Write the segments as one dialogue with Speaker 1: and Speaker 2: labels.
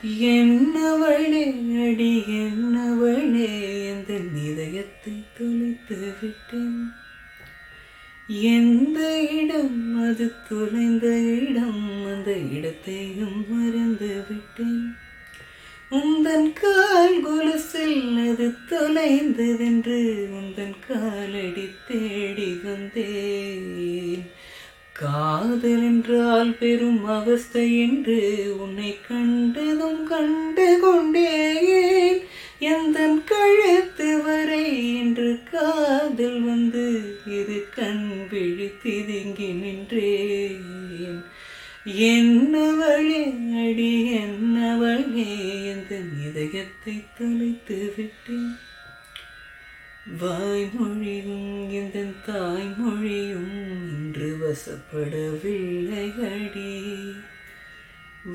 Speaker 1: என்னவளே அடி என்னவளே எந்த இதயத்தை தொலைத்து விட்டேன். எந்த இடம் அது தொலைந்த இடம், அந்த இடத்தையும் மறந்து விட்டேன். உந்தன் கால் கொலுசில் அது தொலைந்ததென்று உந்தன் காலடி தேடி வந்தேன். காதல் என்றால் பெரும் அவஸ்தை என்று உன்னை கண்டதும் கண்டு கொண்டேன். எந்தன் கழுத்து வரை என்று காதல் வந்து இது கண் விழி திதுங்கி நின்றேன். என்னவளே அடி என்னவளே எந்த இதயத்தை தொலைத்து விட்டேன். வாய்மொழியும் இந்த தாய்மொழியும் இன்று வசப்படவில்லை அடி.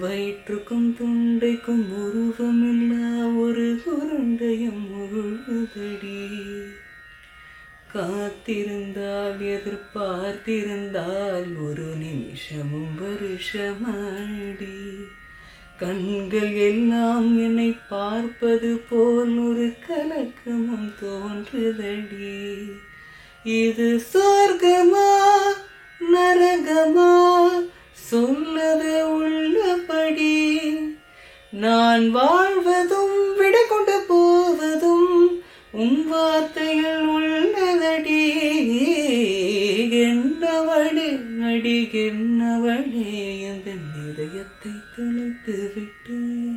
Speaker 1: வயிற்றுக்கும் தொண்டைக்கும் உருவமில்லா ஒரு உருண்டையும் உருளுதடி. காத்திருந்தால் எதிர்பார்த்திருந்தால் ஒரு நிமிஷமும் வருஷமடி. கண்கள் எல்லாம் என்னை பார்ப்பது போல் ஒரு கலக்கமும் தோன்றுதடி. இது சொர்க்கமா நரகமா சொல்லது உள்ளபடி. நான் வாழ்வதும் விடை கொண்டு போவதும் உன்